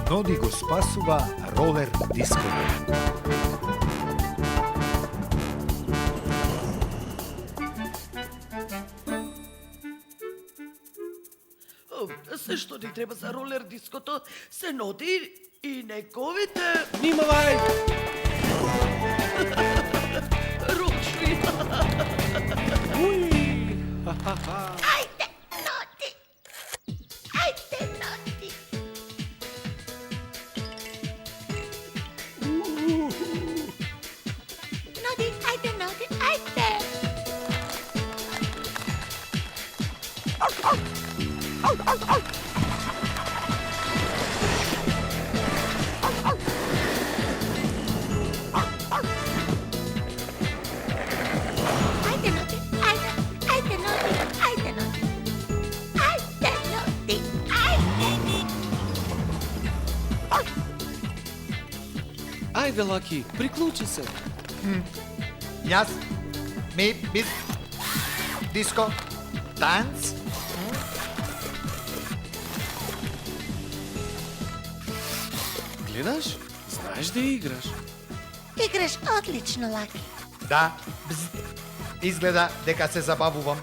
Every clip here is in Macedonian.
Ноди го спасува ролер диското. Се што ни треба за ролер диското се Ноди и неговите Внимавај! ручни. Ајде, Ноди! Ајде, Ноди! Ноди, ајде, Ноди, ајде! Ајде, Ноди, ајде, ајде, Ноди, ајде, Ноди! Ајде, Ноди, ајде! Ајде, Лаки, приклучи се. Јас, ми, бит, диско, танц. Гледаш? Знаеш да играш. Играш одлично, Лаки. Да, бз. Изгледа дека се забавувам.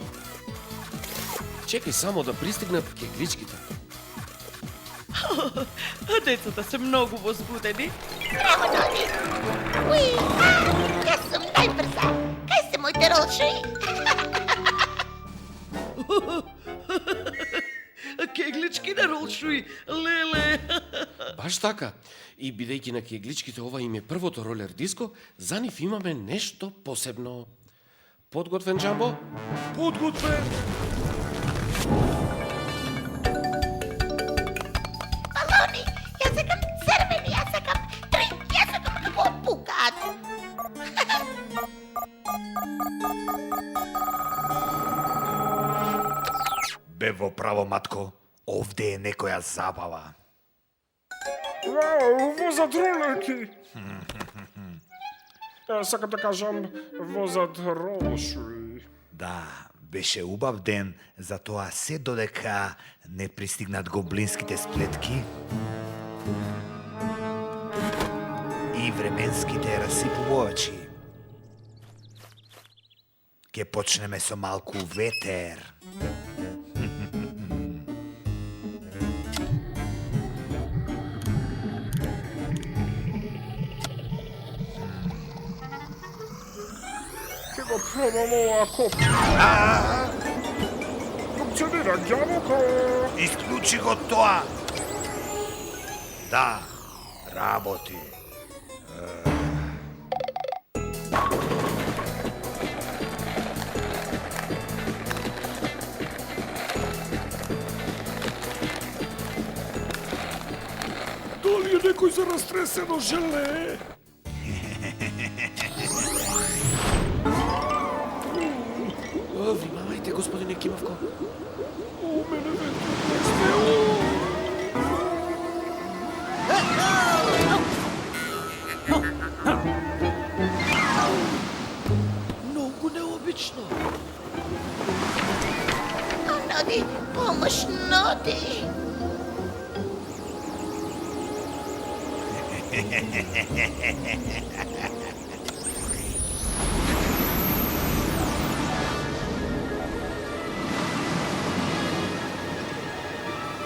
Чекај само да пристигнат кегличките. Децата се многу возбудени. Браво, Ноди! Уи, јас сум најбрза. Кај се моите ролши? Кеглички на ролшуи, леле. Баш така. И бидејќи на кегличките ова им е првото ролер диско, за нив имаме нешто посебно. Подготвен, Джамбо? Подготвен! Балони, јас сакам црвени, јас сакам три, јас сакам како пукат. Бе во право, матко, овде е некоја забава. Возат ролерки! Сакам да кажам, возат ролшуи. Да, беше убав ден, затоа се додека не пристигнат гоблинските сплетки и временските расипувачи. Ке почнеме со малку ветер. Ке го пробам ова коп. Функционира, ѓавоко! Исклучи го тоа. Да, работи. Дали е некој за растресено желе? Внимавајте, господине Кимавко. У мене ветер Многу необично. Ноди, помош, Ноди!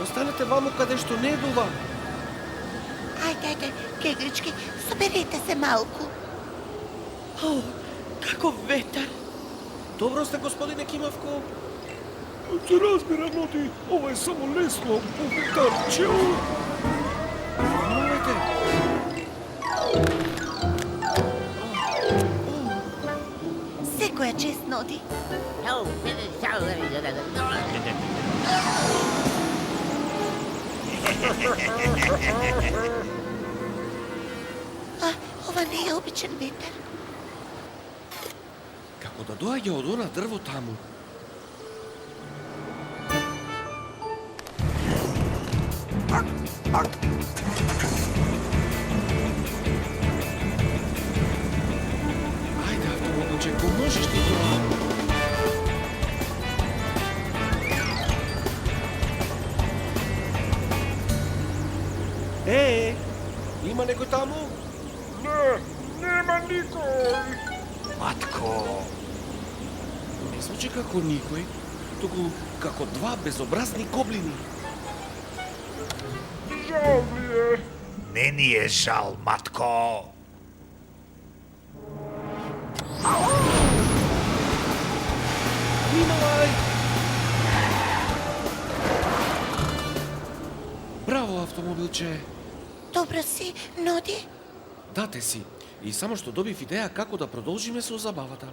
Останете ваму каде што не дува. Ајде, ајде, кеглички, соберете се малку. О, како ветер. Добро сте, господине Кимавко. Те разбирам, Ноди, ова е само лесно, повтарче. Внимавајте. Секоја чест, Ноди. Ова не е обичен ветер. Како да доаѓа од она дрво таму. Ајде, автомобилче, го можеш ти тоа. Има некој таму? Не, нема никој. Матко, Не звучи како никој, туку како два безобразни гоблини. Жал ми е. не ни е жал, матко. Внимавај! Браво, автомобилче! Добро си, Ноди? Дате си. И само што добив идеја како да продолжиме со забавата.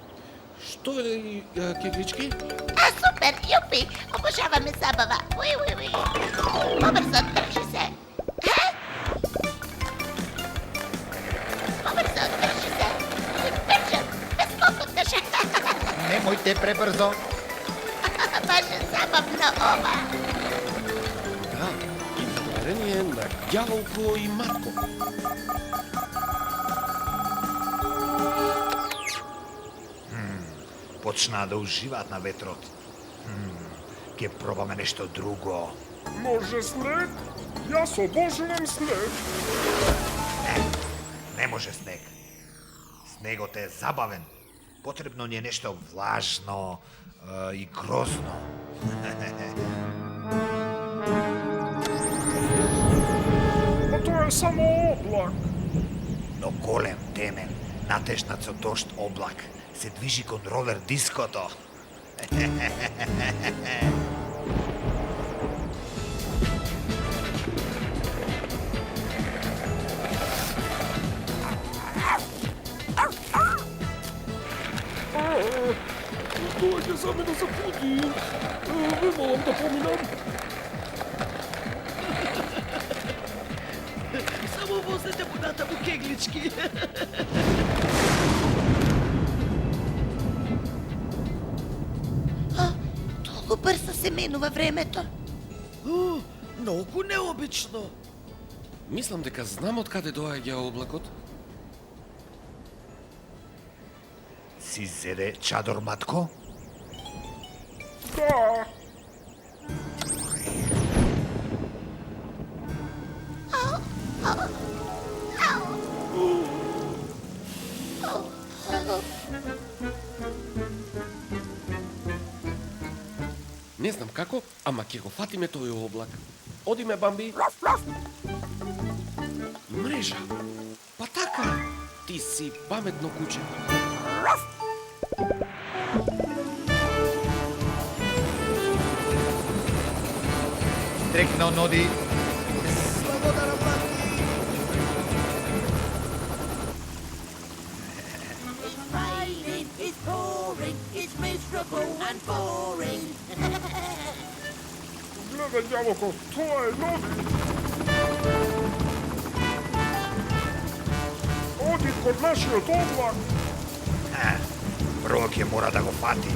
Што вели кеглички? А, супер, јупи! Обожаваме забава. Уи. Побрзо, држи се. Побрзо, држи се. Брзо, без покуташ. Немојте пребрзо. Баш е забавно ова. Да, и дарение на Ѓаволко и Марко. Почнаа да уживаат на ветрот. Ке пробаме нешто друго. Може снег? Јас обожувам снег. Не може снег. Снегот е забавен. Потребно ни е нешто влажно и грозно. Па тоа е само облак. Но голем, темен, натежнат со дожд облак се движи кон ролер диското. Доаѓа за мене за пути. Ви молам да поминам. Само возете водата му кеглички. Толку брзо се менува времето. Многу необично. Мислам дека знам од каде доаѓа облакот. Си зеде чадор, матко? Да. Не знам како, ама ќе го фатиме тој облак. Одиме, Бамби. Мрежа. Па така, ти си паметно куче. Трекно, Ноди. Raining, it's pouring, it's miserable and boring. Гледај, Ѓаволко, тоа е Ноди. Оди код нашиот облак. Прво ќе мора да го фати.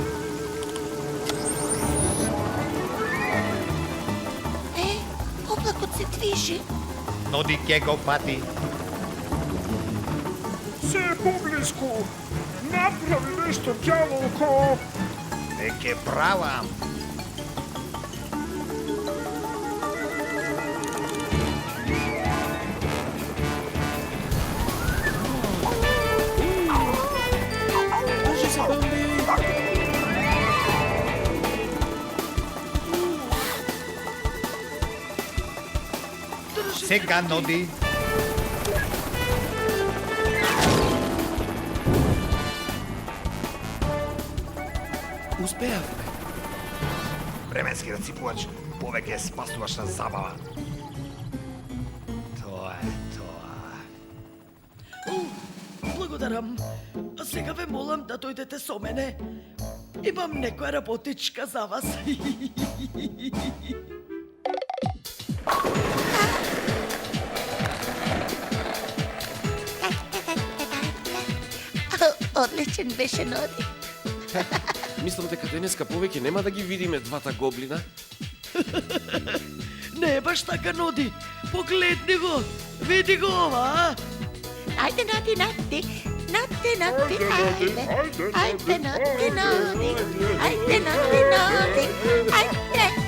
Облакот се движи. Ноди ќе го фати. Се е поблиску. Направи нешто, Ѓаволко. Ќе правам. Држи се, Бамби! Сега, Ноди. Успеавме. Временски расипувач, повеќе спасуваш на забава. Тоа е тоа. Благодарам. А сега ве молам да дојдете со мене. Имам некоја работичка за вас. Одличен беше, Ноди. Мислам дека денеска повеќе нема да ги видиме двата гоблина. Не е баш така, Ноди. Погледни го. Види го ова, а? Ајде, Ноди, Ноди. Ноди, Ноди, Ајде, ајде. Ноди, Ајде, Ноди, Ноди. Ајде, Ноди, Ноди. Ајде.